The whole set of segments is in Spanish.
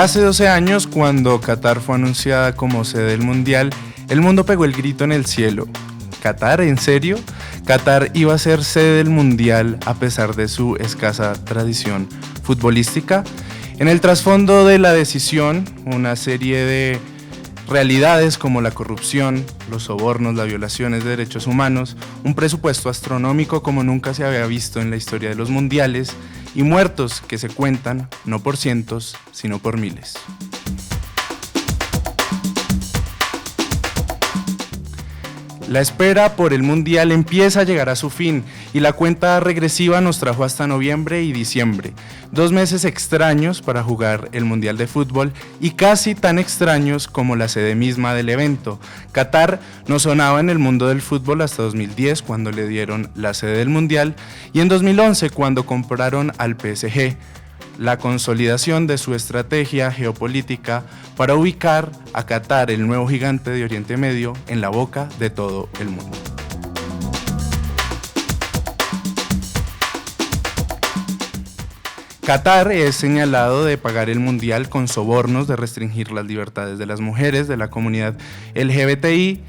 Hace 12 años, cuando Qatar fue anunciada como sede del Mundial, el mundo pegó el grito en el cielo. ¿Qatar? ¿En serio? Qatar iba a ser sede del Mundial a pesar de su escasa tradición futbolística. En el trasfondo de la decisión, una serie de realidades como la corrupción, los sobornos, las violaciones de derechos humanos, un presupuesto astronómico como nunca se había visto en la historia de los mundiales y muertos que se cuentan no por cientos, sino por miles. La espera por el Mundial empieza a llegar a su fin y la cuenta regresiva nos trajo hasta noviembre y diciembre, 2 meses extraños para jugar el Mundial de Fútbol y casi tan extraños como la sede misma del evento. Qatar no sonaba en el mundo del fútbol hasta 2010 cuando le dieron la sede del Mundial y en 2011 cuando compraron al PSG. La consolidación de su estrategia geopolítica para ubicar a Qatar, el nuevo gigante de Oriente Medio, en la boca de todo el mundo. Qatar es señalado de pagar el mundial con sobornos, de restringir las libertades de las mujeres, de la comunidad LGBTI,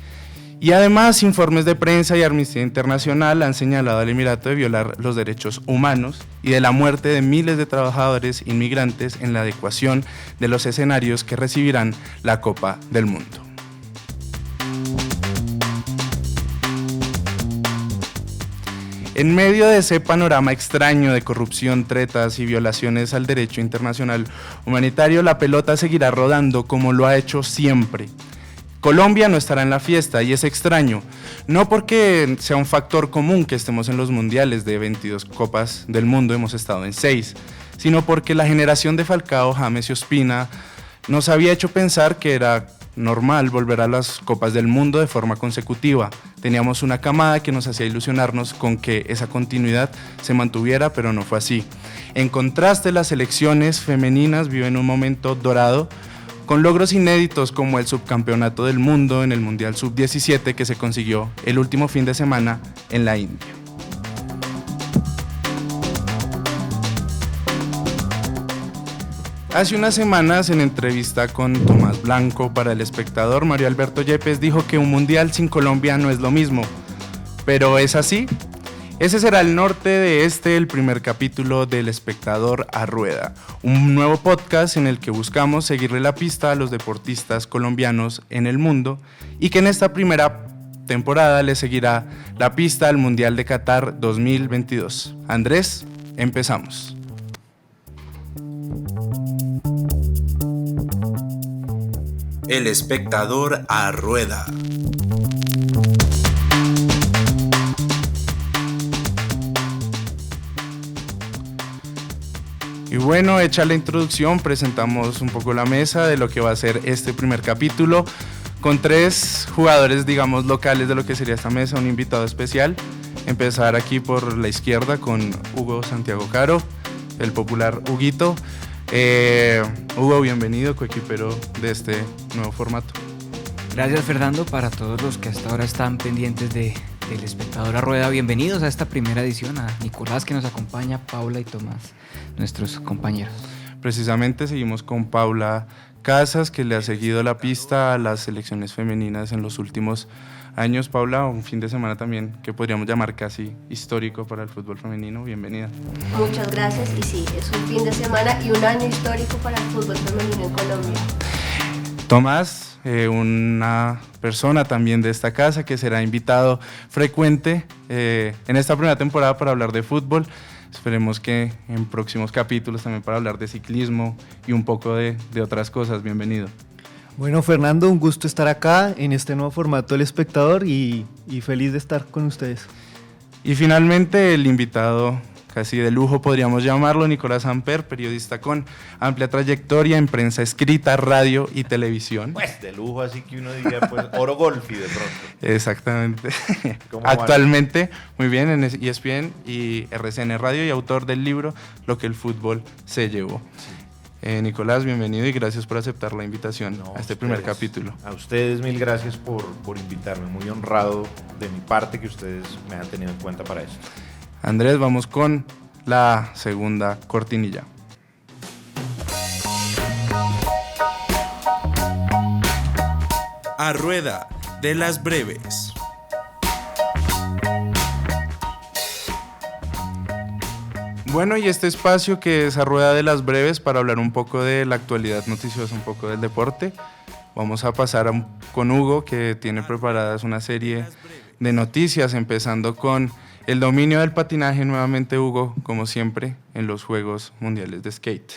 y además informes de prensa y Amnistía Internacional han señalado al Emirato de violar los derechos humanos y de la muerte de miles de trabajadores inmigrantes en la adecuación de los escenarios que recibirán la Copa del Mundo. En medio de ese panorama extraño de corrupción, tretas y violaciones al derecho internacional humanitario, la pelota seguirá rodando como lo ha hecho siempre. Colombia no estará en la fiesta y es extraño, no porque sea un factor común que estemos en los mundiales de 22 Copas del Mundo, hemos estado en 6, sino porque la generación de Falcao, James y Ospina nos había hecho pensar que era normal volver a las Copas del Mundo de forma consecutiva. Teníamos una camada que nos hacía ilusionarnos con que esa continuidad se mantuviera, pero no fue así. En contraste, las selecciones femeninas viven un momento dorado, con logros inéditos como el subcampeonato del mundo en el Mundial Sub-17 que se consiguió el último fin de semana en la India. Hace unas semanas, en entrevista con Tomás Blanco para El Espectador, Mario Alberto Yepes dijo que un Mundial sin Colombia no es lo mismo. ¿Pero es así? Ese será el norte de el primer capítulo del Espectador a Rueda, un nuevo podcast en el que buscamos seguirle la pista a los deportistas colombianos en el mundo y que en esta primera temporada le seguirá la pista al Mundial de Qatar 2022. Andrés, empezamos. El Espectador a Rueda. Y bueno, hecha la introducción, presentamos un poco la mesa de lo que va a ser este primer capítulo, con 3 jugadores, digamos, locales de lo que sería esta mesa, un invitado especial. Empezar aquí por la izquierda con Hugo Santiago Caro, el popular Huguito. Hugo, bienvenido, coequipero de este nuevo formato. Gracias, Fernando. Para todos los que hasta ahora están pendientes del Espectador a Rueda, bienvenidos a esta primera edición, a Nicolás que nos acompaña, Paula y Tomás, nuestros compañeros. Precisamente seguimos con Paula Casas, que le ha seguido la pista a las selecciones femeninas en los últimos años. Paula, un fin de semana también que podríamos llamar casi histórico para el fútbol femenino. Bienvenida. Muchas gracias, y sí, es un fin de semana y un año histórico para el fútbol femenino en Colombia. Tomás, una persona también de esta casa que será invitado frecuente en esta primera temporada para hablar de fútbol. Esperemos que en próximos capítulos también para hablar de ciclismo y un poco de otras cosas. Bienvenido. Bueno, Fernando, un gusto estar acá en este nuevo formato del Espectador y feliz de estar con ustedes. Y finalmente el invitado casi de lujo podríamos llamarlo, Nicolás Amper, periodista con amplia trayectoria en prensa escrita, radio y televisión. Pues de lujo, así que uno diría, pues, Oro Golfi de pronto. Exactamente. Actualmente, muy bien, en ESPN y RCN Radio y autor del libro Lo que el fútbol se llevó. Sí. Nicolás, bienvenido y gracias por aceptar la invitación a este primer capítulo. A ustedes mil gracias por invitarme, muy honrado de mi parte que ustedes me han tenido en cuenta para esto. Andrés, vamos con la segunda cortinilla. a rueda de las breves. Bueno, y este espacio que es a rueda de las breves para hablar un poco de la actualidad noticiosa, un poco del deporte. Vamos a pasar con Hugo, que tiene preparadas una serie de noticias, empezando con el dominio del patinaje nuevamente, Hugo, como siempre, en los Juegos Mundiales de Skate.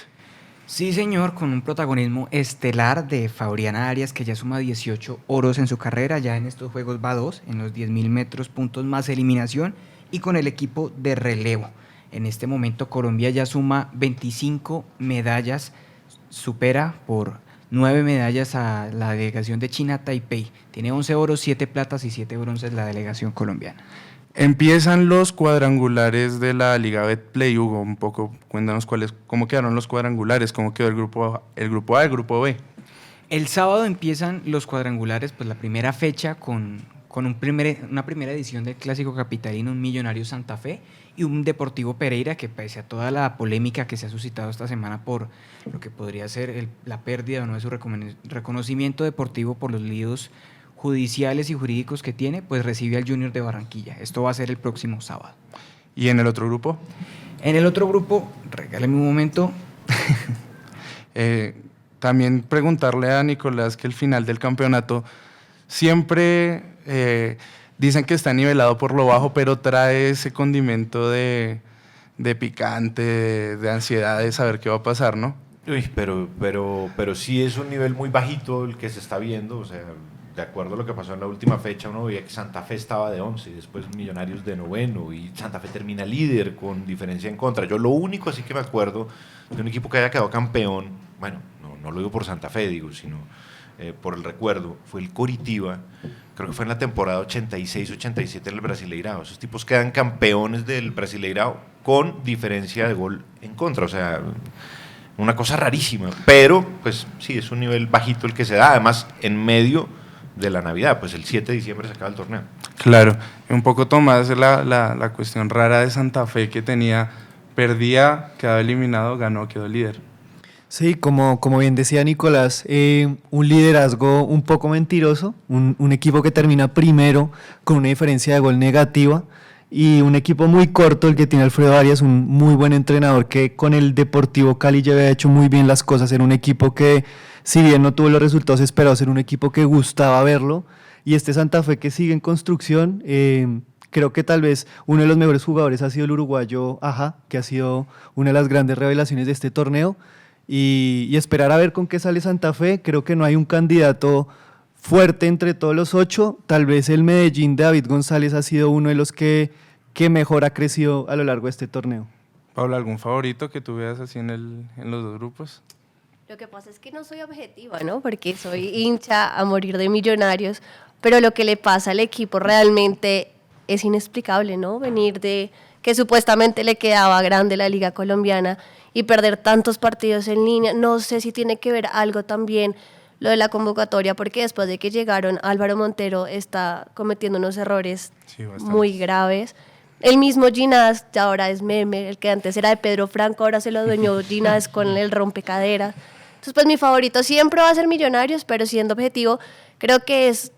Sí, señor, con un protagonismo estelar de Fabriana Arias, que ya suma 18 oros en su carrera, ya en estos Juegos va 2, en los 10.000 metros, puntos más eliminación, y con el equipo de relevo. En este momento Colombia ya suma 25 medallas, supera por 9 medallas a la delegación de China Taipei. Tiene 11 oros, 7 platas y 7 bronces la delegación colombiana. Empiezan los cuadrangulares de la Liga Betplay, Hugo, un poco, cuéntanos cómo quedaron los cuadrangulares, cómo quedó el grupo A, el grupo B. El sábado empiezan los cuadrangulares, pues la primera fecha con una primera edición del Clásico Capitalino, un Millonarios Santa Fe y un Deportivo Pereira, que pese a toda la polémica que se ha suscitado esta semana por lo que podría ser la pérdida o no de su reconocimiento deportivo por los líos judiciales y jurídicos que tiene, pues recibe al Junior de Barranquilla. Esto va a ser el próximo sábado. ¿Y en el otro grupo? En el otro grupo, regáleme un momento. También preguntarle a Nicolás que el final del campeonato siempre dicen que está nivelado por lo bajo, pero trae ese condimento de picante, de ansiedad de saber qué va a pasar, ¿no? Uy, pero sí es un nivel muy bajito el que se está viendo, o sea, de acuerdo a lo que pasó en la última fecha, uno veía que Santa Fe estaba de 11, y después Millonarios de 9º, y Santa Fe termina líder con diferencia en contra. Yo lo único así que me acuerdo de un equipo que haya quedado campeón, bueno, no lo digo por Santa Fe, digo, sino por el recuerdo, fue el Coritiba, creo que fue en la temporada 86-87 en el Brasileirao. Esos tipos quedan campeones del Brasileirao con diferencia de gol en contra, o sea, una cosa rarísima, pero pues sí, es un nivel bajito el que se da, además en medio de la Navidad, pues el 7 de diciembre se acaba el torneo. Claro, un poco Tomás, la cuestión rara de Santa Fe que perdía, quedaba eliminado, ganó, quedó líder. Sí, como bien decía Nicolás, un liderazgo un poco mentiroso, un equipo que termina primero con una diferencia de gol negativa y un equipo muy corto el que tiene Alfredo Arias, un muy buen entrenador que con el Deportivo Cali ya había hecho muy bien las cosas, era un equipo que si bien no tuvo los resultados esperados, era un equipo que gustaba verlo, y este Santa Fe que sigue en construcción, creo que tal vez uno de los mejores jugadores ha sido el uruguayo Aja, que ha sido una de las grandes revelaciones de este torneo, y esperar a ver con qué sale Santa Fe. Creo que no hay un candidato fuerte entre todos los 8, tal vez el Medellín de David González ha sido uno de los que mejor ha crecido a lo largo de este torneo. Pablo, ¿algún favorito que tú veas así en los dos grupos? Lo que pasa es que no soy objetiva, ¿no? Porque soy hincha a morir de Millonarios, pero lo que le pasa al equipo realmente es inexplicable, ¿no? Venir de que supuestamente le quedaba grande la Liga Colombiana y perder tantos partidos en línea. No sé si tiene que ver algo también lo de la convocatoria, porque después de que llegaron, Álvaro Montero está cometiendo unos errores muy graves. El mismo Ginás, ya ahora es meme, el que antes era de Pedro Franco, ahora se lo dueñó Ginás con el rompecaderas. Entonces, pues mi favorito siempre va a ser Millonarios, pero siendo objetivo, creo que es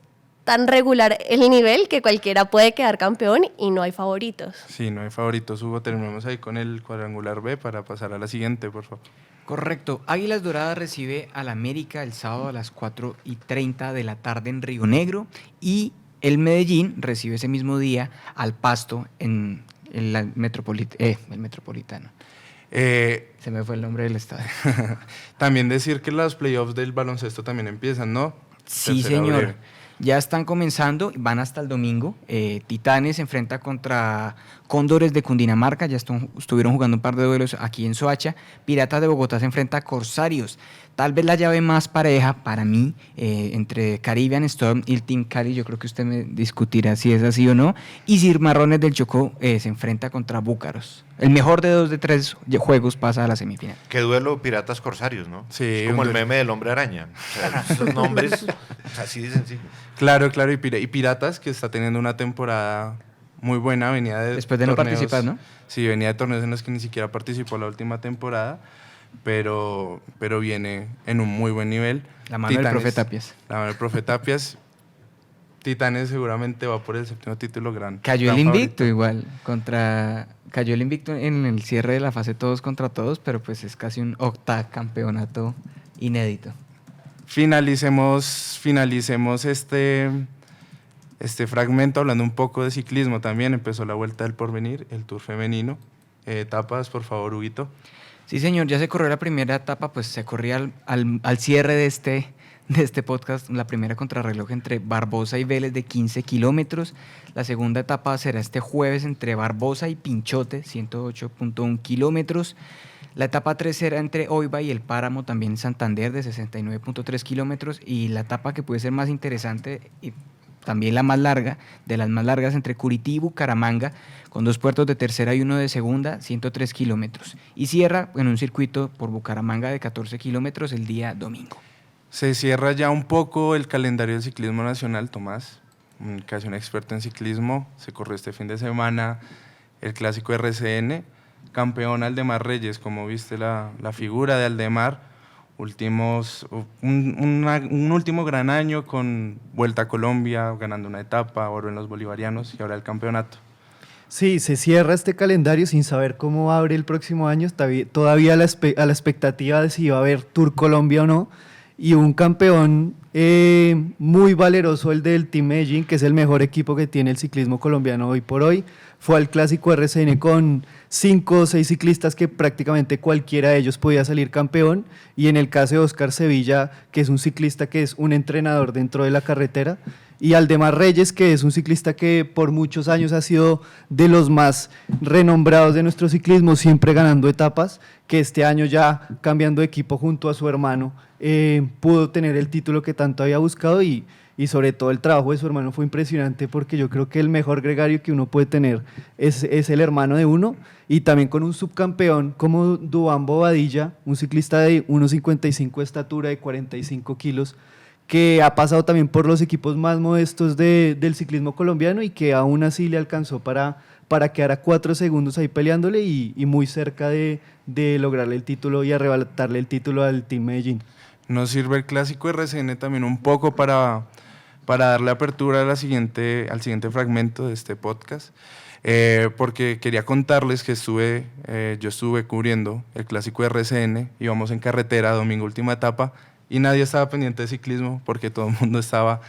tan regular el nivel que cualquiera puede quedar campeón y no hay favoritos. Sí, no hay favoritos, Hugo. Terminamos ahí con el cuadrangular B para pasar a la siguiente, por favor. Correcto. Águilas Doradas recibe al América el sábado a las 4:30 de la tarde en Río Negro, y el Medellín recibe ese mismo día al Pasto en el Metropolitano. Se me fue el nombre del estadio. También decir que los playoffs del baloncesto también empiezan, ¿no? Sí, señor. Ya están comenzando, van hasta el domingo. Titanes se enfrenta contra Cóndores de Cundinamarca, ya estuvieron jugando un par de duelos aquí en Soacha. Piratas de Bogotá se enfrenta a Corsarios. Tal vez la llave más pareja para mí entre Caribbean Storm y el Team Cali, yo creo que usted me discutirá si es así o no. Y Cimarrones del Chocó se enfrenta contra Búcaros. El mejor de 2 de 3 juegos pasa a la semifinal. Qué duelo Piratas Corsarios, ¿no? Sí. Es como el meme del hombre araña. O sea, esos nombres así de sencillo. Claro, y Piratas, que está teniendo una temporada muy buena, venía de después de torneos, no participar, ¿no? Sí, venía de torneos en los que ni siquiera participó la última temporada, pero viene en un muy buen nivel. La mano del profe Tapias. La mano del profe Tapias. Titanes seguramente va por el 7º título Cayó el invicto favorito. igual, cayó el invicto en el cierre de la fase todos contra todos, pero pues es casi un octacampeonato inédito. Finalicemos este fragmento hablando un poco de ciclismo también. Empezó la Vuelta del Porvenir, el Tour femenino. Etapas, por favor, Huguito. Sí, señor, ya se corrió la primera etapa, pues se corría al cierre de este podcast, la primera contrarreloj entre Barbosa y Vélez de 15 kilómetros. La segunda etapa será este jueves entre Barbosa y Pinchote, 108.1 kilómetros. La etapa 3 será entre Oiba y El Páramo, también Santander, de 69.3 kilómetros. Y la etapa que puede ser más interesante y también la más larga, de las más largas, entre Curití y Bucaramanga, con 2 puertos de tercera y 1 de segunda, 103 kilómetros. Y cierra en un circuito por Bucaramanga de 14 kilómetros el día domingo. Se cierra ya un poco el calendario del ciclismo nacional, Tomás, casi un experto en ciclismo. Se corrió este fin de semana el clásico RCN, campeón Aldemar Reyes. Como viste la figura de Aldemar, un último gran año con Vuelta a Colombia, ganando una etapa, oro en los bolivarianos y ahora el campeonato. Sí, se cierra este calendario sin saber cómo abre el próximo año, todavía a la expectativa de si va a haber Tour Colombia o no, y un campeón muy valeroso, el del Team Medellín, que es el mejor equipo que tiene el ciclismo colombiano hoy por hoy. Fue al clásico RCN con 5 o 6 ciclistas que prácticamente cualquiera de ellos podía salir campeón, y en el caso de Oscar Sevilla, que es un ciclista que es un entrenador dentro de la carretera, y Aldemar Reyes, que es un ciclista que por muchos años ha sido de los más renombrados de nuestro ciclismo, siempre ganando etapas, que este año ya cambiando de equipo junto a su hermano, pudo tener el título que tanto había buscado, y sobre todo el trabajo de su hermano fue impresionante, porque yo creo que el mejor gregario que uno puede tener es el hermano de uno, y también con un subcampeón como Duván Bobadilla, un ciclista de 1,55 de estatura, de 45 kilos, que ha pasado también por los equipos más modestos del ciclismo colombiano, y que aún así le alcanzó para quedar a 4 segundos ahí peleándole, y muy cerca de lograrle el título y arrebatarle el título al Team Medellín. Nos sirve el clásico RCN también un poco para darle apertura al siguiente fragmento de este podcast, porque quería contarles que yo estuve cubriendo el clásico RCN, íbamos en carretera, domingo última etapa, y nadie estaba pendiente de ciclismo porque todo el mundo estaba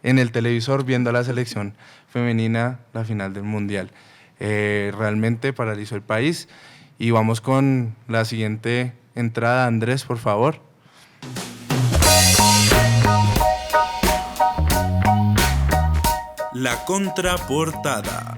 en el televisor viendo a la selección femenina, la final del Mundial. Realmente paralizó el país, y vamos con la siguiente entrada. Andrés, por favor. La contraportada.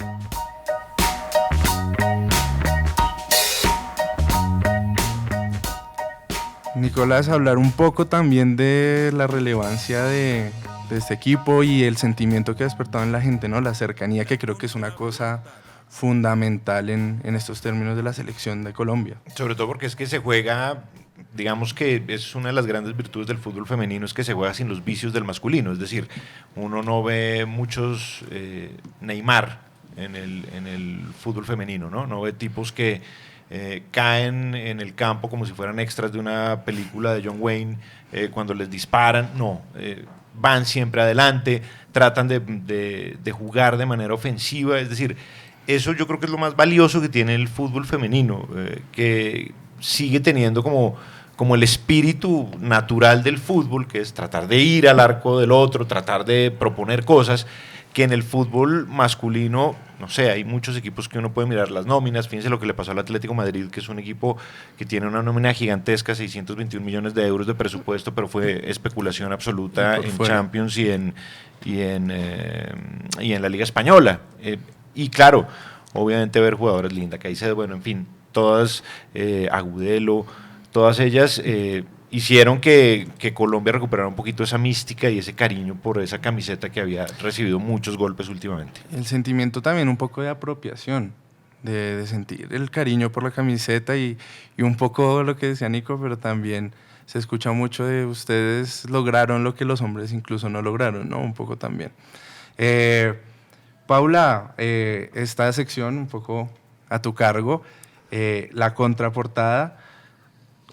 Nicolás, hablar un poco también de la relevancia de este equipo y el sentimiento que ha despertado en la gente, ¿no? La cercanía, que creo que es una cosa fundamental en estos términos de la selección de Colombia. Sobre todo porque es que se juega, digamos que es una de las grandes virtudes del fútbol femenino, es que se juega sin los vicios del masculino. Es decir, uno no ve muchos Neymar en el fútbol femenino, ¿no? No ve tipos que caen en el campo como si fueran extras de una película de John Wayne cuando les disparan. No, van siempre adelante, tratan de jugar de manera ofensiva. Es decir, eso yo creo que es lo más valioso que tiene el fútbol femenino, que sigue teniendo como el espíritu natural del fútbol, que es tratar de ir al arco del otro, tratar de proponer cosas, que en el fútbol masculino, no sé, hay muchos equipos que uno puede mirar las nóminas. Fíjense lo que le pasó al Atlético Madrid, que es un equipo que tiene una nómina gigantesca, 621 millones de euros de presupuesto, pero fue especulación absoluta en Champions y en la Liga Española. Y claro, obviamente ver jugadores linda, Caicedo, bueno, en fin, todas, Agudelo, todas ellas hicieron que Colombia recuperara un poquito esa mística y ese cariño por esa camiseta que había recibido muchos golpes últimamente. El sentimiento también un poco de apropiación, de sentir el cariño por la camiseta, y un poco lo que decía Nico, pero también se escucha mucho de ustedes lograron lo que los hombres incluso no lograron, ¿no? Un poco también. Paula, esta sección un poco a tu cargo, la contraportada.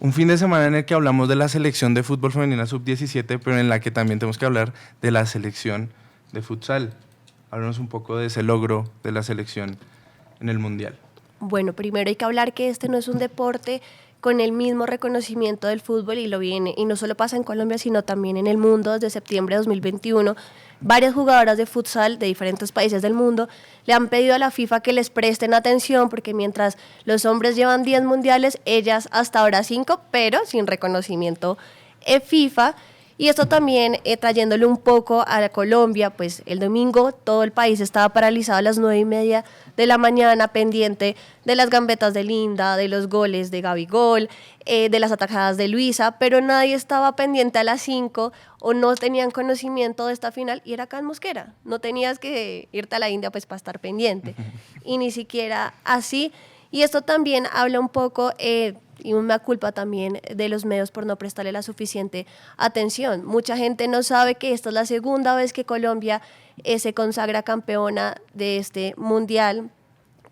Un fin de semana en el que hablamos de la selección de fútbol femenina sub-17, pero en la que también tenemos que hablar de la selección de futsal. Háblanos un poco de ese logro de la selección en el Mundial. Bueno, primero hay que hablar que este no es un deporte con el mismo reconocimiento del fútbol y no solo pasa en Colombia, sino también en el mundo. Desde septiembre de 2021, varias jugadoras de futsal de diferentes países del mundo le han pedido a la FIFA que les presten atención, porque mientras los hombres llevan 10 mundiales, ellas hasta ahora 5, pero sin reconocimiento FIFA. Y esto también trayéndole un poco a Colombia, pues el domingo todo el país estaba paralizado a las 9:30 de la mañana, pendiente de las gambetas de Linda, de los goles de Gabigol, de las atajadas de Luisa, pero nadie estaba pendiente a las 5 o no tenían conocimiento de esta final, y era acá en Mosquera. No tenías que irte a la India pues para estar pendiente, y ni siquiera así. Y esto también habla un poco y una culpa también de los medios por no prestarle la suficiente atención. Mucha gente no sabe que esta es la segunda vez que Colombia se consagra campeona de este mundial,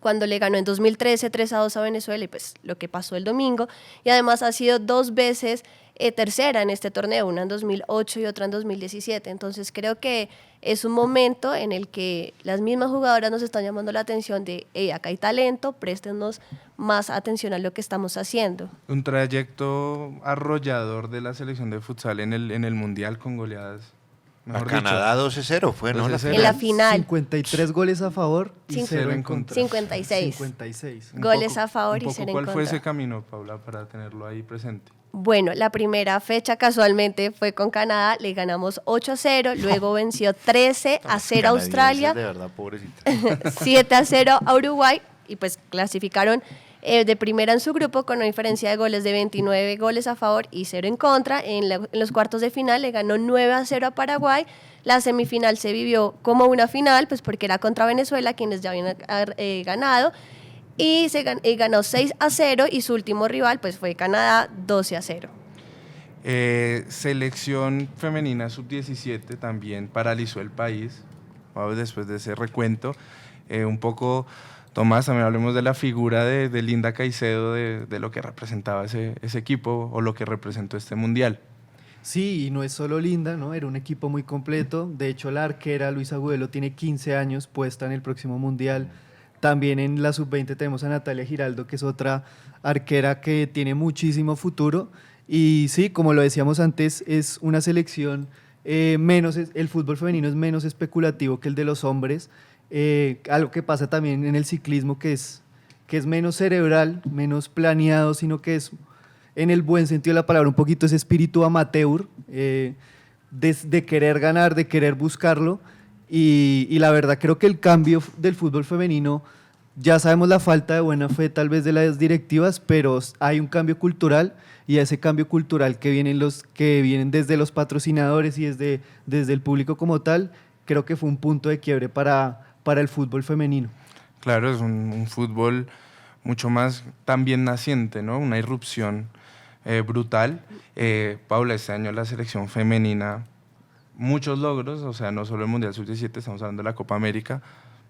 cuando le ganó en 2013 3-2 a Venezuela, y pues lo que pasó el domingo, y además ha sido 2 veces tercera en este torneo, una en 2008 y otra en 2017. Entonces creo que es un momento en el que las mismas jugadoras nos están llamando la atención de, hey, acá hay talento, préstenos más atención a lo que estamos haciendo. Un trayecto arrollador de la selección de futsal en el Mundial, con goleadas. A Canadá 12-0 fue, ¿no? 12-0. En la final. 53 goles a favor y 0 en contra. 56. 56. Goles a favor y 0 en contra. ¿Cuál fue ese camino, Paula, para tenerlo ahí presente? Bueno, la primera fecha casualmente fue con Canadá, le ganamos 8-0, luego venció 13-0 a Australia, De verdad, pobrecita. 7-0 a Uruguay, y pues clasificaron de primera en su grupo con una diferencia de goles de 29 goles a favor y 0 en contra. En los cuartos de final le ganó 9-0 a Paraguay. La semifinal se vivió como una final, pues porque era contra Venezuela, quienes ya habían ganado, y ganó 6-0, y su último rival pues fue Canadá, 12-0. Selección femenina sub-17 también paralizó el país, después de ese recuento. Un poco, Tomás, también hablemos de la figura de Linda Caicedo, de lo que representaba ese equipo o lo que representó este mundial. Sí, y no es solo Linda, ¿no? Era un equipo muy completo. De hecho, la arquera Luisa Agudelo tiene 15 años puesta en el próximo mundial. También en la sub-20 tenemos a Natalia Giraldo, que es otra arquera que tiene muchísimo futuro. Y sí, como lo decíamos antes, es una selección el fútbol femenino es menos especulativo que el de los hombres. Algo que pasa también en el ciclismo, que es menos cerebral, menos planeado, sino que es, en el buen sentido de la palabra, un poquito ese espíritu amateur, de querer ganar, de querer buscarlo. Y la verdad creo que el cambio del fútbol femenino, ya sabemos la falta de buena fe tal vez de las directivas, pero hay un cambio cultural, y a ese cambio cultural que vienen desde los patrocinadores y desde el público como tal, creo que fue un punto de quiebre para el fútbol femenino. Claro, es un fútbol mucho más también naciente, ¿no? Una irrupción brutal. Paula, este año la selección femenina, muchos logros, o sea, no solo el Mundial Sub-17, estamos hablando de la Copa América.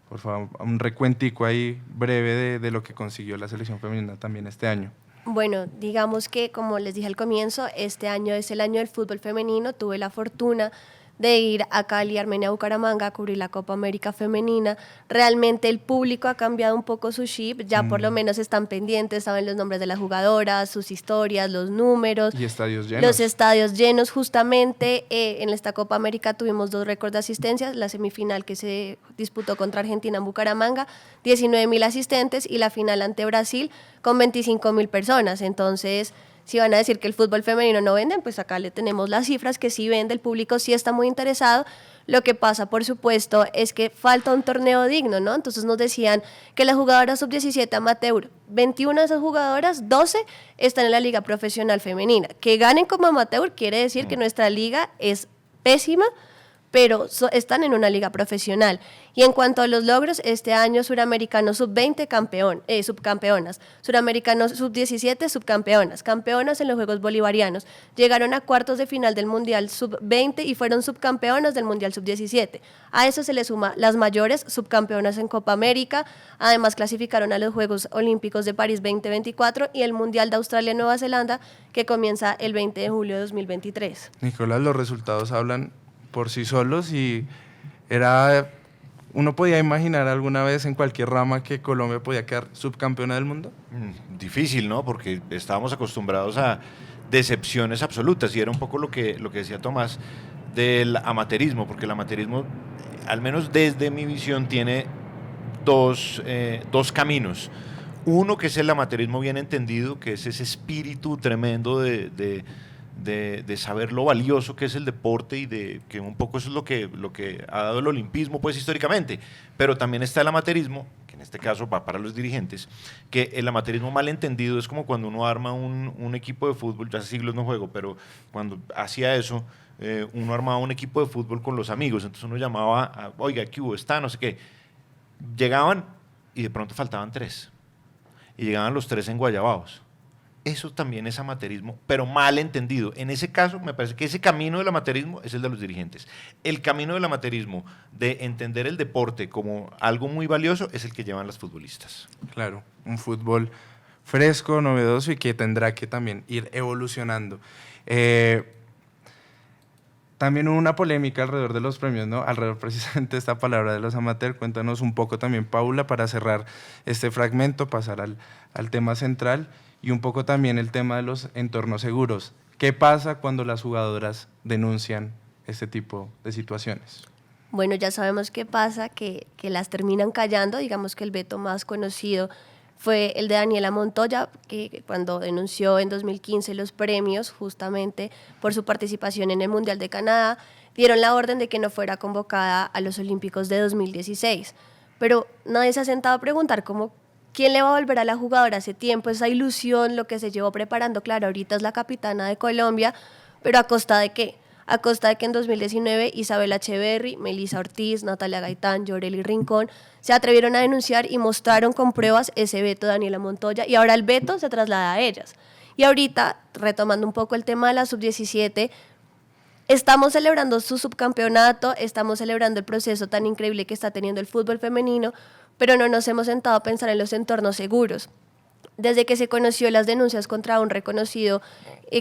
Por favor, un recuentico ahí breve de lo que consiguió la selección femenina también este año. Bueno, digamos que, como les dije al comienzo, este año es el año del fútbol femenino. Tuve la fortuna de ir a Cali, Armenia, Bucaramanga a cubrir la Copa América Femenina. Realmente el público ha cambiado un poco su chip, ya por lo menos están pendientes, saben los nombres de las jugadoras, sus historias, los números. Y estadios llenos. Los estadios llenos, justamente en esta Copa América tuvimos 2 récords de asistencias, la semifinal que se disputó contra Argentina en Bucaramanga, 19,000 asistentes, y la final ante Brasil con 25,000 personas. Entonces, si van a decir que el fútbol femenino no venden, pues acá le tenemos las cifras que sí vende, el público sí está muy interesado. Lo que pasa, por supuesto, es que falta un torneo digno, ¿no? Entonces nos decían que las jugadoras sub-17 amateur, 21 de esas jugadoras, 12 están en la liga profesional femenina. Que ganen como amateur quiere decir que nuestra liga es pésima, pero están en una liga profesional. Y en cuanto a los logros, este año Suramericano Sub-20 subcampeonas, Suramericano Sub-17 subcampeonas, campeonas en los Juegos Bolivarianos, llegaron a cuartos de final del Mundial Sub-20 y fueron subcampeonas del Mundial Sub-17. A eso se le suma las mayores, subcampeonas en Copa América, además clasificaron a los Juegos Olímpicos de París 2024 y el Mundial de Australia-Nueva Zelanda, que comienza el 20 de julio de 2023. Nicolás, los resultados hablan por sí solos y uno podía imaginar alguna vez en cualquier rama que Colombia podía quedar subcampeona del mundo. Difícil, ¿no? Porque estábamos acostumbrados a decepciones absolutas y era un poco lo que decía Tomás del amateurismo, porque el amateurismo, al menos desde mi visión, tiene dos caminos. Uno que es el amateurismo bien entendido, que es ese espíritu tremendo de saber lo valioso que es el deporte y de que un poco eso es lo que ha dado el olimpismo pues históricamente, pero también está el amateurismo, que en este caso va para los dirigentes, que el amateurismo mal entendido es como cuando uno arma un equipo de fútbol, ya hace siglos no juego, pero cuando hacía eso, uno armaba un equipo de fútbol con los amigos, entonces uno llamaba, oiga, ¿qué hubo? Está, no sé qué. Llegaban y de pronto faltaban 3, y llegaban los 3 enguayabados. Eso también es amateurismo, pero mal entendido. En ese caso, me parece que ese camino del amateurismo es el de los dirigentes. El camino del amateurismo, de entender el deporte como algo muy valioso, es el que llevan las futbolistas. Claro, un fútbol fresco, novedoso y que tendrá que también ir evolucionando. También hubo una polémica alrededor de los premios, ¿no? Alrededor precisamente de esta palabra de los amateurs. Cuéntanos un poco también, Paula, para cerrar este fragmento, pasar al tema central y un poco también el tema de los entornos seguros. ¿Qué pasa cuando las jugadoras denuncian este tipo de situaciones? Bueno, ya sabemos qué pasa, que las terminan callando. Digamos que el veto más conocido fue el de Daniela Montoya, que cuando denunció en 2015 los premios justamente por su participación en el Mundial de Canadá, dieron la orden de que no fuera convocada a los Olímpicos de 2016. Pero nadie se ha sentado a preguntar quién le va a volver a la jugadora hace tiempo, esa ilusión, lo que se llevó preparando. Claro, ahorita es la capitana de Colombia, pero ¿a costa de qué? A costa de que en 2019 Isabel Echeverry, Melissa Ortiz, Natalia Gaitán, Yoreli Rincón se atrevieron a denunciar y mostraron con pruebas ese veto de Daniela Montoya, y ahora el veto se traslada a ellas. Y ahorita, retomando un poco el tema de la sub-17, estamos celebrando su subcampeonato, estamos celebrando el proceso tan increíble que está teniendo el fútbol femenino, pero no nos hemos sentado a pensar en los entornos seguros. Desde que se conoció las denuncias contra un reconocido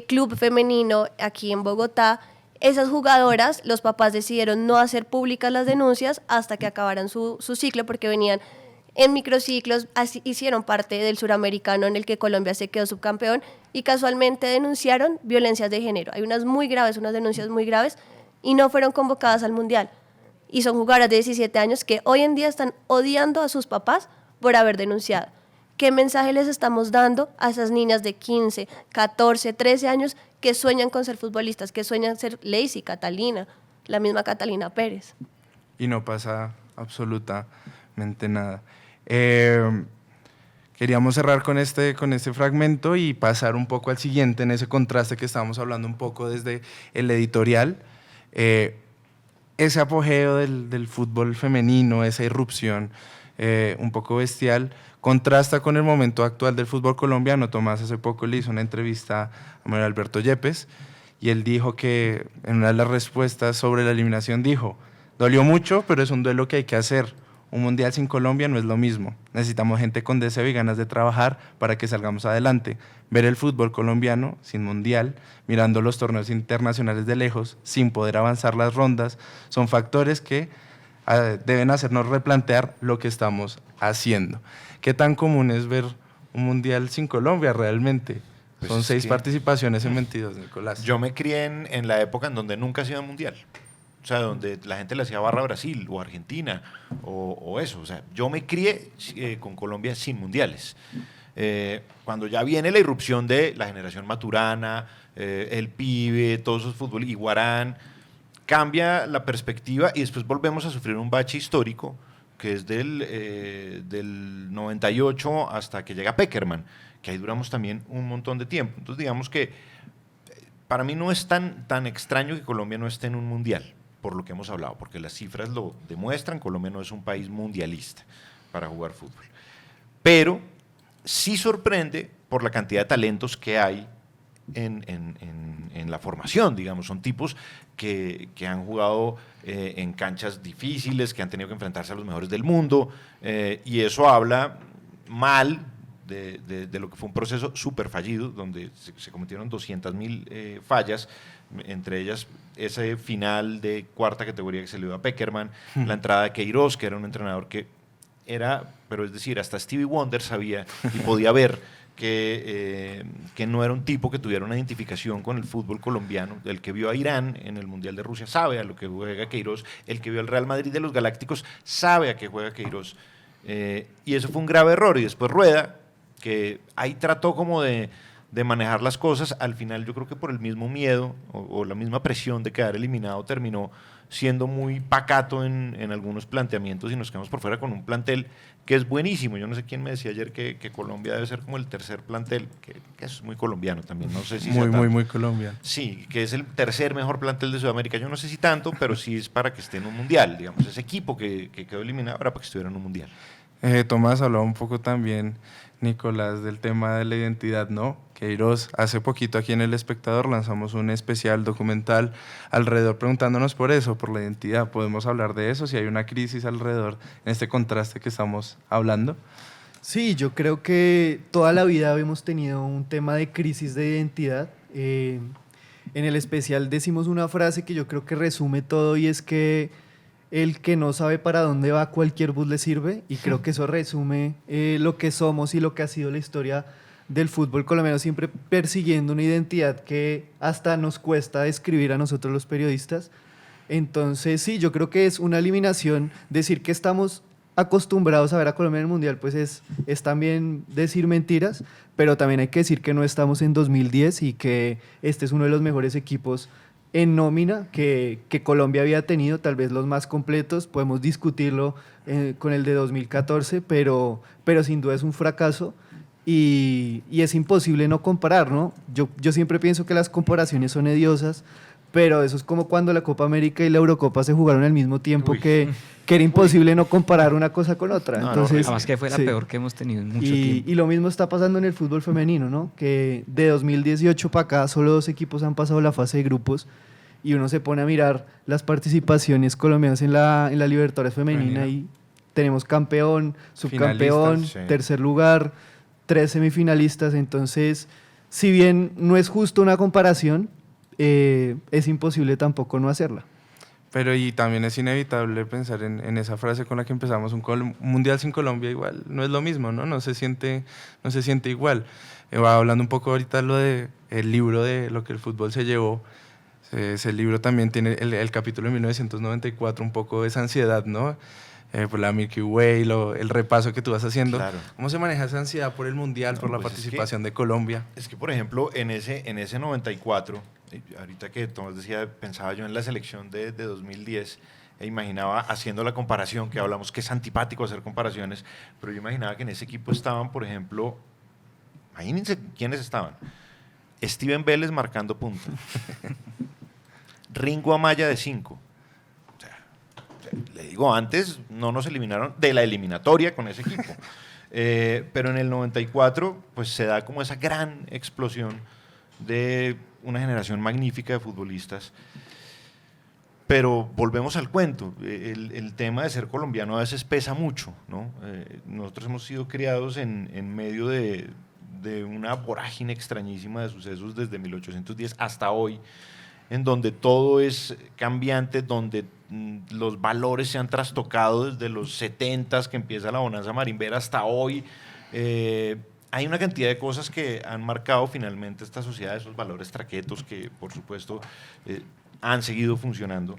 club femenino aquí en Bogotá, esas jugadoras, los papás decidieron no hacer públicas las denuncias hasta que acabaran su ciclo, porque venían en microciclos, hicieron parte del suramericano en el que Colombia se quedó subcampeón y casualmente denunciaron violencias de género. Hay unas denuncias muy graves y no fueron convocadas al Mundial. Y son jugadoras de 17 años que hoy en día están odiando a sus papás por haber denunciado. ¿Qué mensaje les estamos dando a esas niñas de 15, 14, 13 años que sueñan con ser futbolistas, que sueñan ser Lacey, Catalina, la misma Catalina Pérez? Y no pasa absolutamente nada. Queríamos cerrar con este fragmento y pasar un poco al siguiente, en ese contraste que estábamos hablando un poco desde el editorial. Ese apogeo del fútbol femenino, esa irrupción un poco bestial, contrasta con el momento actual del fútbol colombiano. Tomás hace poco le hizo una entrevista a Manuel Alberto Yepes y él dijo que en una de las respuestas sobre la eliminación dijo: dolió mucho, pero es un duelo que hay que hacer. Un mundial sin Colombia no es lo mismo. Necesitamos gente con deseo y ganas de trabajar para que salgamos adelante. Ver el fútbol colombiano sin mundial, mirando los torneos internacionales de lejos, sin poder avanzar las rondas, son factores que deben hacernos replantear lo que estamos haciendo. ¿Qué tan común es ver un mundial sin Colombia realmente? Pues son 6 que participaciones en 22, Nicolás. Yo me crié en la época en donde nunca se iba al mundial. O sea, donde la gente le hacía barra a Brasil o Argentina o eso. O sea, yo me crié con Colombia sin mundiales. Cuando ya viene la irrupción de la generación Maturana, el Pibe, todos esos fútbol, Iguarán, cambia la perspectiva y después volvemos a sufrir un bache histórico que es del 98 hasta que llega Pekerman, que ahí duramos también un montón de tiempo. Entonces digamos que para mí no es tan extraño que Colombia no esté en un mundial. por lo que hemos hablado, porque las cifras lo demuestran. Colombia no es un país mundialista para jugar fútbol, pero sí sorprende por la cantidad de talentos que hay en la formación, digamos. Son tipos que han jugado en canchas difíciles, que han tenido que enfrentarse a los mejores del mundo, y eso habla mal de lo que fue un proceso súper fallido, donde se cometieron 200.000 fallas, entre ellas ese final de cuarta categoría que se le dio a Peckerman, la entrada de Queiroz, que era un entrenador que era, pero es decir, hasta Stevie Wonder sabía y podía ver que no era un tipo que tuviera una identificación con el fútbol colombiano. El que vio a Irán en el Mundial de Rusia sabe a lo que juega Queiroz, el que vio al Real Madrid de los Galácticos sabe a qué juega Queiroz, y eso fue un grave error. Y después Rueda, que ahí trató como de manejar las cosas, al final yo creo que por el mismo miedo o la misma presión de quedar eliminado terminó siendo muy pacato en algunos planteamientos, y nos quedamos por fuera con un plantel que es buenísimo. Yo no sé quién me decía ayer que Colombia debe ser como el tercer plantel, que eso es muy colombiano también, no sé si muy colombiano. Sí, que es el tercer mejor plantel de Sudamérica. Yo no sé si tanto, pero sí es para que esté en un mundial, digamos. Ese equipo que quedó eliminado era para que estuviera en un mundial. Tomás hablaba un poco también, Nicolás, del tema de la identidad, ¿no? Queiroz, hace poquito aquí en El Espectador lanzamos un especial documental alrededor preguntándonos por eso, por la identidad. ¿Podemos hablar de eso? Si hay una crisis alrededor, en este contraste que estamos hablando. Sí, yo creo que toda la vida hemos tenido un tema de crisis de identidad. En el especial decimos una frase que yo creo que resume todo, y es que el que no sabe para dónde va, cualquier bus le sirve, y creo que eso resume lo que somos y lo que ha sido la historia del fútbol colombiano, siempre persiguiendo una identidad que hasta nos cuesta describir a nosotros los periodistas. Entonces sí, yo creo que es una eliminación. Decir que estamos acostumbrados a ver a Colombia en el Mundial, pues es también decir mentiras, pero también hay que decir que no estamos en 2010 y que este es uno de los mejores equipos en nómina que Colombia había tenido, tal vez los más completos. Podemos discutirlo con el de 2014, pero sin duda es un fracaso. Y es imposible no comparar, ¿no? Yo siempre pienso que las comparaciones son odiosas, pero eso es como cuando la Copa América y la Eurocopa se jugaron al mismo tiempo, que era imposible no comparar una cosa con otra. No, Entonces, Además que fue la peor que hemos tenido en mucho tiempo. y lo mismo está pasando en el fútbol femenino, ¿no? Que de 2018 para acá solo 2 equipos han pasado la fase de grupos, y uno se pone a mirar las participaciones colombianas en la Libertadores femenina y tenemos campeón, subcampeón, Finalistas, sí. tercer lugar, 3 semifinalistas. Entonces, si bien no es justo una comparación, es imposible tampoco no hacerla. Pero y también es inevitable pensar en esa frase con la que empezamos, un mundial sin Colombia igual no es lo mismo, ¿no? No se siente igual. Hablando un poco ahorita lo de el libro de lo que el fútbol se llevó, ese libro también tiene el capítulo de 1994, un poco de esa ansiedad, ¿no? Por la Milky Way, el repaso que tú vas haciendo. Claro. ¿Cómo se maneja esa ansiedad por el mundial, por la pues participación de Colombia? Es que, por ejemplo, en ese 94, ahorita que Tomás decía, pensaba yo en la selección de 2010, e imaginaba, haciendo la comparación, que hablamos que es antipático hacer comparaciones, pero yo imaginaba que en ese equipo estaban, por ejemplo, imagínense quiénes estaban: Steven Vélez marcando punta, Ringo Amaya de 5. Le digo, antes no nos eliminaron de la eliminatoria con ese equipo. Pero en el 94 pues se da como esa gran explosión de una generación magnífica de futbolistas. Pero volvemos al cuento, el tema de ser colombiano a veces pesa mucho, ¿no? Nosotros hemos sido criados en medio de una vorágine extrañísima de sucesos desde 1810 hasta hoy, en donde todo es cambiante, donde los valores se han trastocado desde los 70s, que empieza la bonanza marimbera, hasta hoy. Hay una cantidad de cosas que han marcado finalmente esta sociedad, esos valores traquetos que, por supuesto, han seguido funcionando.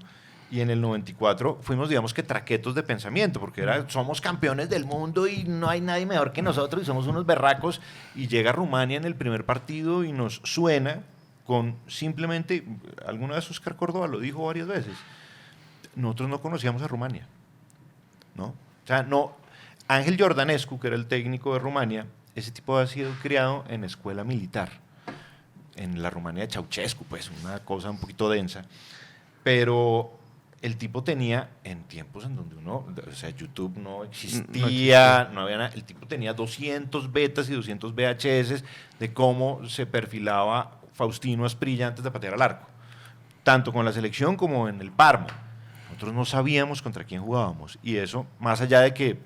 Y en el 94 fuimos, digamos que, traquetos de pensamiento, porque somos campeones del mundo y no hay nadie mejor que nosotros y somos unos berracos. Y llega Rumania en el primer partido y nos suena con simplemente, alguna vez Óscar Córdoba lo dijo varias veces, nosotros no conocíamos a Rumania, ¿no? O sea, no, Ángel Jordanescu, que era el técnico de Rumania, ese tipo ha sido criado en escuela militar, en la Rumania de Ceausescu, pues una cosa un poquito densa, pero el tipo tenía, en tiempos en donde o sea, YouTube no existía, no había nada, el tipo tenía 200 betas y 200 VHS de cómo se perfilaba Faustino Asprilla antes de patear al arco, tanto con la selección como en el Parma. Nosotros no sabíamos contra quién jugábamos, y eso, más allá de que,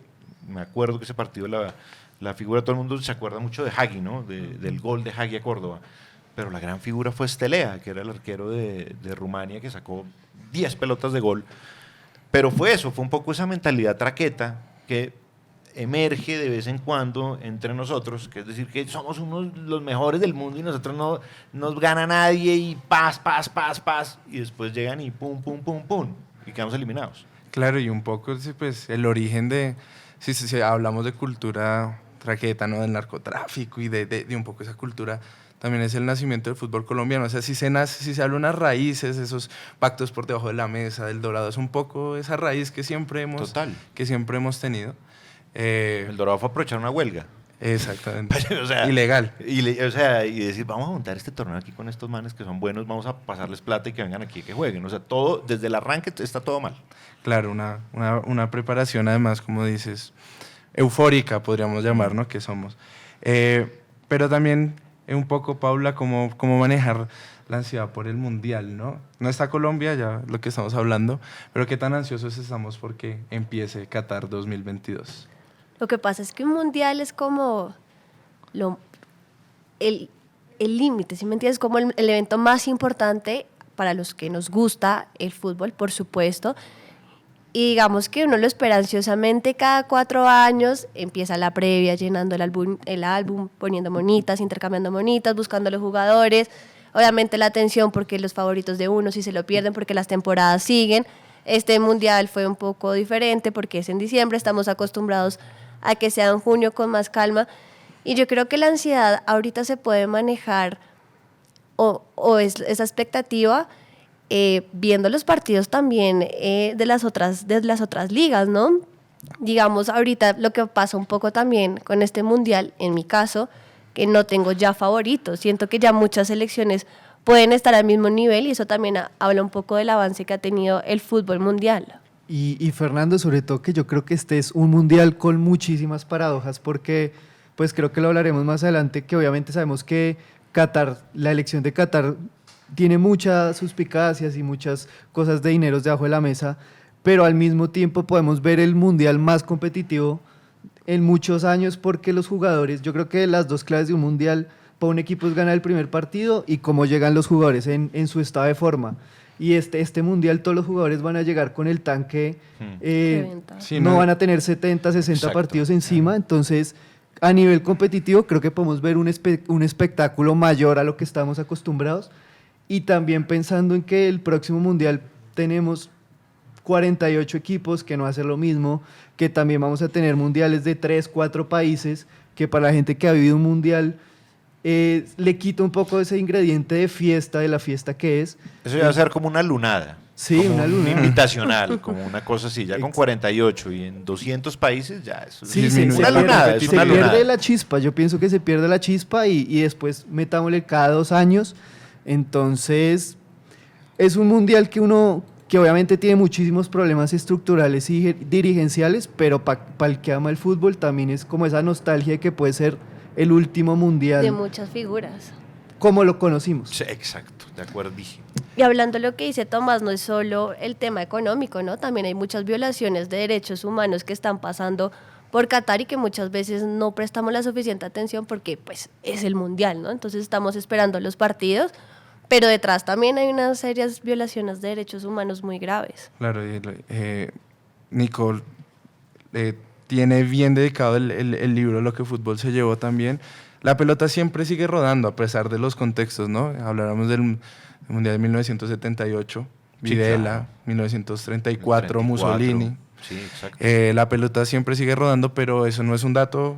me acuerdo que ese partido, la figura, todo el mundo se acuerda mucho de Hagi, ¿no? Del gol de Hagi a Córdoba, pero la gran figura fue Stelea, que era el arquero de Rumania, que sacó 10 pelotas de gol, pero fue eso, fue un poco esa mentalidad traqueta que emerge de vez en cuando entre nosotros, que es decir, que somos los mejores del mundo y nosotros no nos gana nadie, y paz, y después llegan y pum, y quedamos eliminados. Claro, y un poco sí, pues, el origen de, si hablamos de cultura traqueta, ¿no? Del narcotráfico y de un poco esa cultura, también es el nacimiento del fútbol colombiano. O sea, si se habla unas raíces, esos pactos por debajo de la mesa, del Dorado, es un poco esa raíz que siempre hemos tenido. El Dorado fue a aprovechar una huelga. Exactamente. O sea, ilegal. Y decir, vamos a montar este torneo aquí con estos manes que son buenos, vamos a pasarles plata y que vengan aquí y que jueguen. O sea, todo, desde el arranque está todo mal. Claro, una preparación además, como dices, eufórica, podríamos llamar, ¿no? Que somos. Pero también un poco, Paula, cómo manejar la ansiedad por el Mundial, ¿no? No está Colombia, ya lo que estamos hablando, pero qué tan ansiosos estamos porque empiece Qatar 2022. Lo que pasa es que un mundial es como el límite, ¿sí me entiendes? Como el evento más importante para los que nos gusta el fútbol, por supuesto. Y digamos que uno lo espera ansiosamente cada 4 años, empieza la previa, llenando el álbum, poniendo monitas, intercambiando monitas, buscando los jugadores. Obviamente la atención porque los favoritos de uno si se lo pierden, porque las temporadas siguen. Este mundial fue un poco diferente porque es en diciembre, estamos acostumbrados a que sea en junio con más calma. Y yo creo que la ansiedad ahorita se puede manejar esa expectativa viendo los partidos también de las otras ligas, ¿no? Digamos, ahorita lo que pasa un poco también con este mundial, en mi caso, que no tengo ya favoritos. Siento que ya muchas selecciones pueden estar al mismo nivel y eso también habla un poco del avance que ha tenido el fútbol mundial. Y Fernando, sobre todo que yo creo que este es un mundial con muchísimas paradojas porque, pues creo que lo hablaremos más adelante, que obviamente sabemos que Qatar, la elección de Qatar tiene muchas suspicacias y muchas cosas de dineros debajo de la mesa, pero al mismo tiempo podemos ver el mundial más competitivo en muchos años porque los jugadores, yo creo que las dos claves de un mundial para un equipo es ganar el primer partido y cómo llegan los jugadores en su estado de forma. Y este mundial todos los jugadores van a llegar con el tanque, no van a tener 70, 60 Exacto. partidos encima, entonces a nivel competitivo creo que podemos ver un espectáculo mayor a lo que estamos acostumbrados, y también pensando en que el próximo mundial tenemos 48 equipos, que no va a ser lo mismo, que también vamos a tener mundiales de 3, 4 países, que para la gente que ha vivido un mundial le quita un poco ese ingrediente de fiesta, de la fiesta que es. Eso ya va a ser como una lunada. Sí, como una lunada. invitacional, como una cosa así, ya con 48 y en 200 países ya eso Sí, es se una lunada, es una lunada. pierde la chispa, yo pienso que se pierde la chispa y después metámosle cada 2 años, entonces es un mundial que obviamente tiene muchísimos problemas estructurales y dirigenciales, pero para el que ama el fútbol también es como esa nostalgia de que puede ser el último mundial De muchas figuras. como lo conocimos. Sí, exacto, de acuerdísimo. Y hablando de lo que dice Tomás, no es solo el tema económico, ¿no? También hay muchas violaciones de derechos humanos que están pasando por Qatar y que muchas veces no prestamos la suficiente atención porque pues es el mundial, ¿no? Entonces estamos esperando los partidos, pero detrás también hay unas serias violaciones de derechos humanos muy graves. Claro, Nicole tiene bien dedicado el libro Lo que fútbol se llevó también. La pelota siempre sigue rodando a pesar de los contextos, ¿no? Habláramos del Mundial de 1978, Videla, claro. 1934, 34, Mussolini. Sí, exacto. La pelota siempre sigue rodando, pero eso no es un dato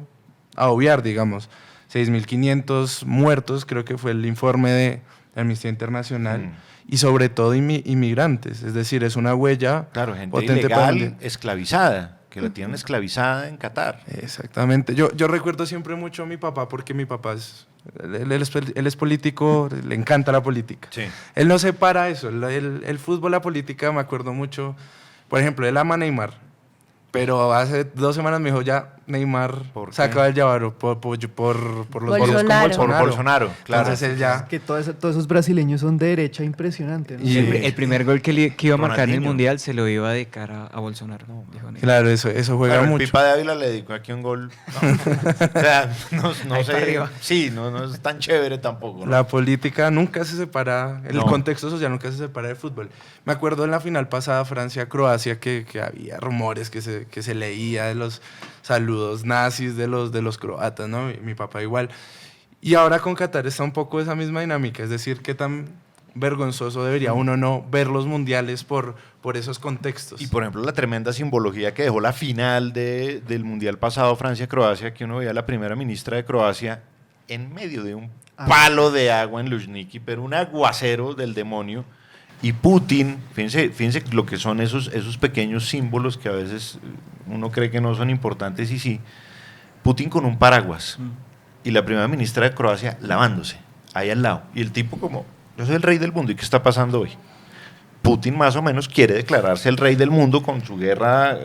a obviar, digamos. 6.500 muertos, creo que fue el informe de Amnistía Internacional, y sobre todo inmigrantes, es decir, es una huella Claro, gente potente para ilegal, esclavizada, que la tienen esclavizada en Qatar. Exactamente. Yo recuerdo siempre mucho a mi papá porque mi papá es Él es político, le encanta la política. Sí. Él no separa eso, el fútbol, la política, me acuerdo mucho. Por ejemplo, él ama a Neymar, pero hace 2 semanas me dijo ya, Neymar ¿Por se qué? acaba el llavaro por los votos con Bolsonaro. Por Bolsonaro, claro. Entonces él ya... Que todos esos brasileños son de derecha, impresionante, ¿no? Y- El primer gol que iba a marcar en el Ronaldinho. Mundial se lo iba a dedicar a Bolsonaro. dijo Neymar. Claro, eso juega Claro, el mucho. Pipa de Ávila le dedicó aquí un gol. ¿no? O sea, no Ahí sé. para arriba. Sí, no es tan chévere tampoco. ¿no? La política nunca se separa, el No. contexto social nunca se separa del fútbol. Me acuerdo en la final pasada Francia-Croacia que había rumores que se leía de los saludos nazis de los croatas, ¿no? Mi papá igual. Y ahora con Qatar está un poco esa misma dinámica, es decir, qué tan vergonzoso debería uno no ver los mundiales por esos contextos. Y por ejemplo, la tremenda simbología que dejó la final del Mundial pasado, Francia-Croacia, que uno veía a la primera ministra de Croacia en medio de un palo de agua en Luzhniki, pero un aguacero del demonio. Y Putin, fíjense lo que son esos pequeños símbolos que a veces uno cree que no son importantes y sí. Putin con un paraguas y la primera ministra de Croacia lavándose ahí al lado. Y el tipo como, yo soy el rey del mundo, ¿y qué está pasando hoy? Putin más o menos quiere declararse el rey del mundo con su guerra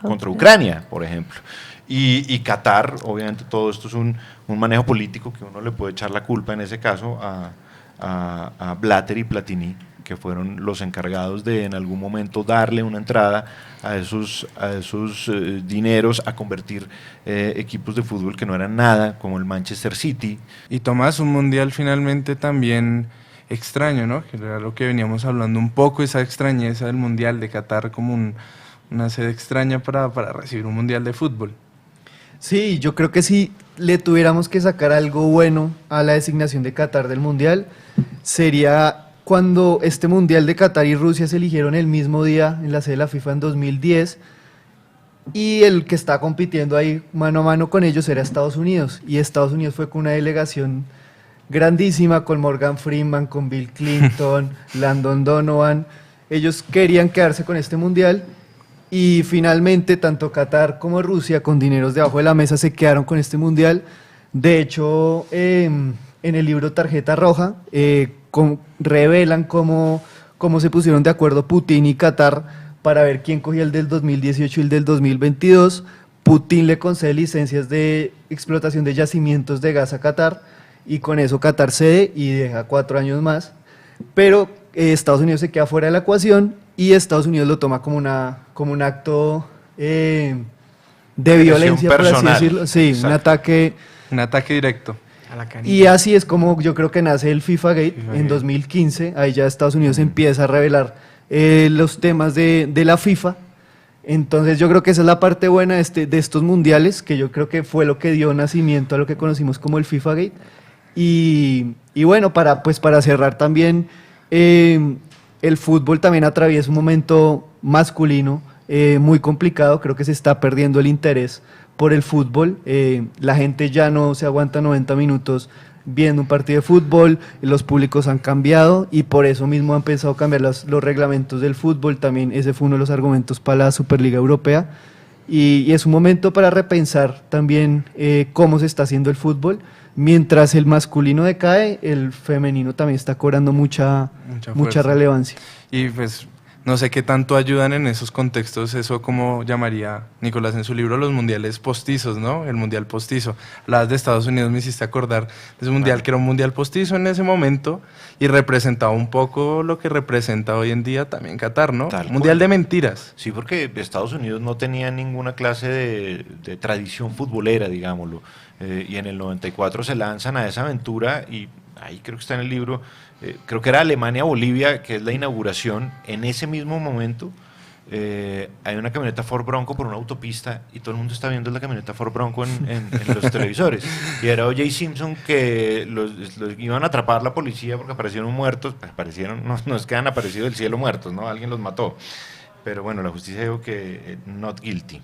contra Ucrania, por ejemplo. Y Qatar, obviamente todo esto es un manejo político que uno le puede echar la culpa en ese caso a Blatter y Platini, que fueron los encargados de en algún momento darle una entrada a esos dineros a convertir equipos de fútbol que no eran nada, como el Manchester City. Y Tomás, un mundial finalmente también extraño, ¿no? Que era lo que veníamos hablando un poco, esa extrañeza del mundial de Qatar como una sede extraña para recibir un mundial de fútbol. Sí, yo creo que si le tuviéramos que sacar algo bueno a la designación de Qatar del Mundial, sería cuando este Mundial de Qatar y Rusia se eligieron el mismo día en la sede de la FIFA en 2010, y el que está compitiendo ahí mano a mano con ellos era Estados Unidos, y Estados Unidos fue con una delegación grandísima, con Morgan Freeman, con Bill Clinton, Landon Donovan. Ellos querían quedarse con este Mundial. Y finalmente, tanto Qatar como Rusia, con dineros debajo de la mesa, se quedaron con este mundial. De hecho, en el libro Tarjeta Roja, revelan cómo se pusieron de acuerdo Putin y Qatar para ver quién cogía el del 2018 y el del 2022. Putin le concede licencias de explotación de yacimientos de gas a Qatar, y con eso Qatar cede y deja 4 años más. Pero Estados Unidos se queda fuera de la ecuación, y Estados Unidos lo toma como un acto de violencia, por así personal. decirlo. Sí, Exacto. Un ataque directo. A la canilla. y así es como yo creo que nace el FIFA Gate FIFA en Gate. 2015. Ahí ya Estados Unidos empieza a revelar los temas de la FIFA. Entonces yo creo que esa es la parte buena de estos mundiales, que yo creo que fue lo que dio nacimiento a lo que conocimos como el FIFA Gate. Y bueno, para cerrar también, el fútbol también atraviesa un momento masculino muy complicado. Creo que se está perdiendo el interés por el fútbol. La gente ya no se aguanta 90 minutos viendo un partido de fútbol, los públicos han cambiado, y por eso mismo han pensado cambiar los reglamentos del fútbol. También ese fue uno de los argumentos para la Superliga Europea, y es un momento para repensar también cómo se está haciendo el fútbol. Mientras el masculino decae, el femenino también está cobrando mucha fuerza. relevancia. Y pues no sé qué tanto ayudan en esos contextos, eso como llamaría Nicolás en su libro, los mundiales postizos, ¿no? El mundial postizo. Hablabas de Estados Unidos, me hiciste acordar de ese mundial que era un mundial postizo en ese momento y representaba un poco lo que representa hoy en día también Qatar, ¿no? Tal Mundial cual. de mentiras. Sí, porque Estados Unidos no tenía ninguna clase de tradición futbolera, digámoslo. Y en el 94 se lanzan a esa aventura, y ahí creo que está en el libro, creo que era Alemania-Bolivia, que es la inauguración. En ese mismo momento hay una camioneta Ford Bronco por una autopista, y todo el mundo está viendo la camioneta Ford Bronco en los televisores. Y era O.J. Simpson, que los iban a atrapar la policía porque aparecieron muertos. No es que han aparecido del cielo muertos, ¿no? Alguien los mató. Pero bueno, la justicia dijo que not guilty.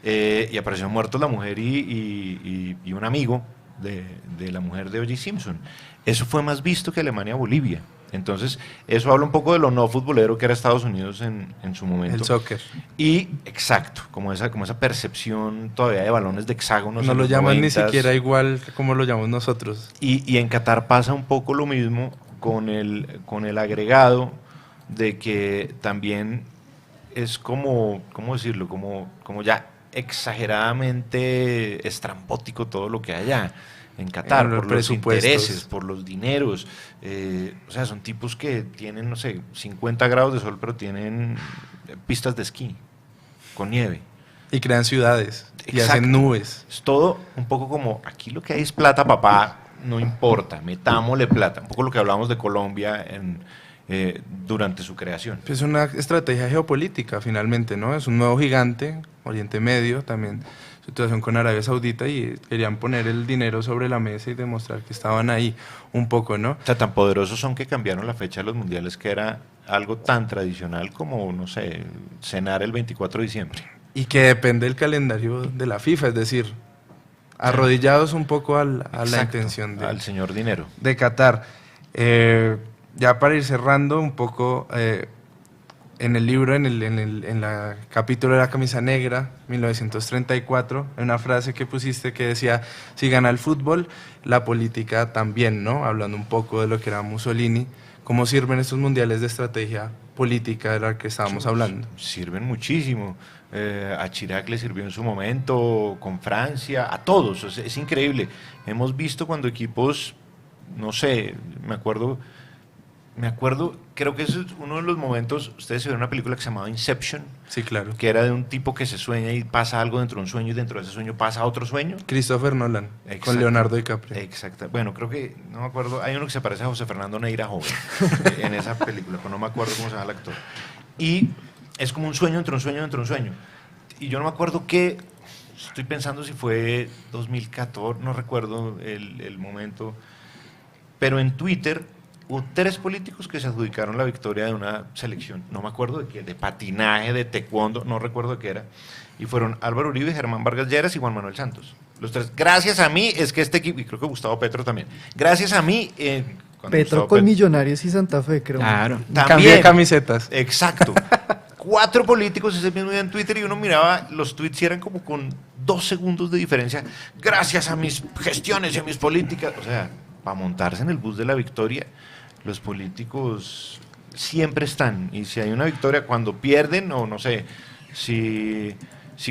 Y apareció muertos la mujer y un amigo de la mujer de O.J. Simpson. Eso fue más visto que Alemania-Bolivia. Entonces, eso habla un poco de lo no futbolero que era Estados Unidos en su momento. El soccer. Y, exacto, como esa percepción todavía de balones de hexágonos. No en lo los llaman ni 90s. siquiera igual que como lo llamamos nosotros. Y en Qatar pasa un poco lo mismo con el agregado de que también es como, ¿cómo decirlo? Como ya exageradamente estrambótico todo lo que hay allá en Qatar, Los por los presupuestos. intereses, por los dineros. O sea, son tipos que tienen, no sé, 50 grados de sol, pero tienen pistas de esquí con nieve. Y crean ciudades. Y Exacto. hacen nubes. Es todo un poco como, aquí lo que hay es plata, papá, no importa, metámosle plata. Un poco lo que hablamos de Colombia durante su creación. Es una estrategia geopolítica finalmente, ¿no? Es un nuevo gigante, Oriente Medio, también situación con Arabia Saudita, y querían poner el dinero sobre la mesa y demostrar que estaban ahí un poco, ¿no? O sea, tan poderosos son que cambiaron la fecha de los mundiales, que era algo tan tradicional como, no sé, cenar el 24 de diciembre. Y que depende del calendario de la FIFA, es decir, arrodillados un poco a la Exacto, intención al señor dinero. de Qatar. Ya para ir cerrando un poco, en el libro, en la capítulo de la camisa negra, 1934, hay una frase que pusiste que decía, si gana el fútbol, la política también, ¿no? Hablando un poco de lo que era Mussolini. ¿Cómo sirven estos mundiales de estrategia política de la que estábamos hablando? Sirven muchísimo. A Chirac le sirvió en su momento, con Francia, a todos. O sea, es increíble. Hemos visto cuando equipos, no sé, me acuerdo, creo que ese es uno de los momentos. Ustedes se vieron una película que se llamaba Inception, Sí, claro. que era de un tipo que se sueña y pasa algo dentro de un sueño, y dentro de ese sueño pasa otro sueño. Christopher Nolan, Exacto. con Leonardo DiCaprio. Exacto. Bueno, creo que, no me acuerdo, hay uno que se parece a José Fernando Neira joven en esa película, pero no me acuerdo cómo se llama el actor. Y es como un sueño entre un sueño entre un sueño. Y yo no me acuerdo qué, estoy pensando si fue 2014, no recuerdo el momento, pero en Twitter hubo 3 políticos que se adjudicaron la victoria de una selección, no me acuerdo de qué, de patinaje, de taekwondo, no recuerdo de qué era, y fueron Álvaro Uribe, Germán Vargas Lleras y Juan Manuel Santos. Los 3, gracias a mí es que este equipo, y creo que Gustavo Petro también, gracias a mí... cuando Petro Gustavo con Petro- Millonarios y Santa Fe, creo. Claro. Cambio de camisetas. Exacto. 4 políticos ese mismo día en Twitter, y uno miraba los tweets y eran como con 2 segundos de diferencia. Gracias a mis gestiones y a mis políticas. O sea, para montarse en el bus de la victoria, los políticos siempre están. Y si hay una victoria, cuando pierden, o no sé, si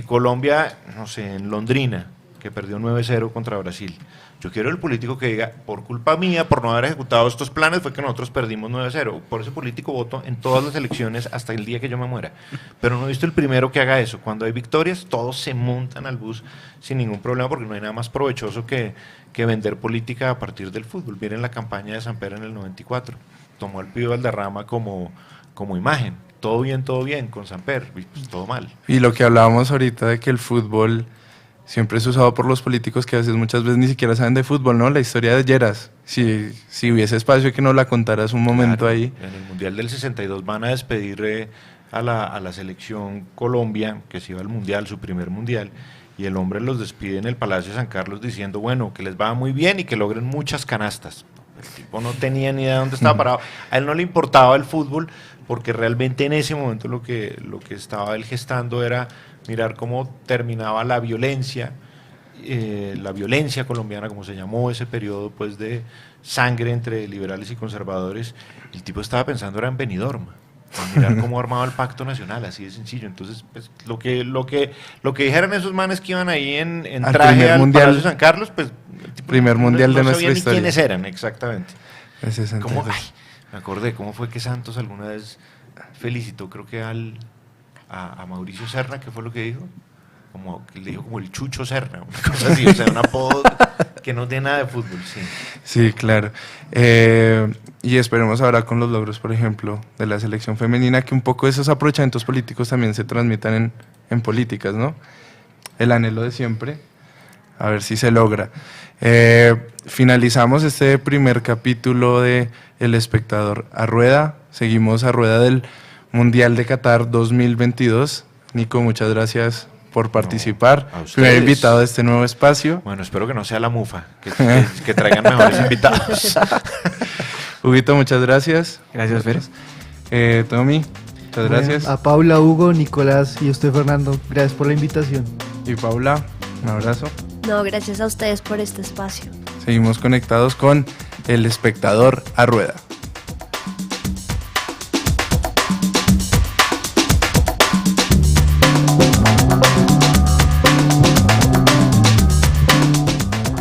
Colombia, no sé, en Londrina, que perdió 9-0 contra Brasil. Yo quiero el político que diga, por culpa mía, por no haber ejecutado estos planes, fue que nosotros perdimos 9-0. Por ese político voto en todas las elecciones hasta el día que yo me muera. Pero no he visto el primero que haga eso. Cuando hay victorias, todos se montan al bus sin ningún problema, porque no hay nada más provechoso que vender política a partir del fútbol. Miren la campaña de Samper en el 94. Tomó al Pío Valderrama como imagen. Todo bien con Samper, y pues todo mal. Y lo que hablábamos ahorita de que el fútbol siempre es usado por los políticos que a veces, muchas veces ni siquiera saben de fútbol, ¿no? La historia de Lleras, si hubiese espacio que nos la contaras un momento Claro, ahí. En el Mundial del 62 van a despedir a la selección Colombia, que se iba al Mundial, su primer Mundial, y el hombre los despide en el Palacio de San Carlos diciendo, bueno, que les va muy bien y que logren muchas canastas. El tipo no tenía ni idea de dónde estaba parado. A él no le importaba el fútbol, porque realmente en ese momento lo que estaba él gestando era mirar cómo terminaba la violencia colombiana, como se llamó ese periodo pues de sangre entre liberales y conservadores. El tipo estaba pensando era en Benidorm, en mirar cómo armaba el pacto nacional, así de sencillo. Entonces, pues, lo que dijeran esos manes que iban ahí en Al traje primer al mundial. Palacio de San Carlos, pues el tipo Primer mundial de no nuestra sabía ni historia. quiénes eran, exactamente. El 62. ¿Cómo? Ay, me acordé, ¿cómo fue que Santos alguna vez felicitó, creo que a Mauricio Serna? ¿Qué fue lo que dijo? Como que le dijo como el Chucho Serna, una cosa así, o sea, un apodo que no tiene nada de fútbol, sí. Sí, claro. Y esperemos ahora con los logros, por ejemplo, de la selección femenina, que un poco esos aprovechamientos políticos también se transmitan en políticas, ¿no? El anhelo de siempre, a ver si se logra. Finalizamos este primer capítulo de El Espectador a Rueda. Seguimos a rueda del Mundial de Qatar 2022. Nico, muchas gracias por participar. a ustedes. Primer invitado de este nuevo espacio. Bueno, espero que no sea la mufa, que traigan mejores invitados. Huguito, muchas gracias. Gracias, Fer. Tommy, muchas gracias. A Paula, Hugo, Nicolás y usted, Fernando, gracias por la invitación. Y Paula, un abrazo. No, gracias a ustedes por este espacio. Seguimos conectados con El Espectador a Rueda.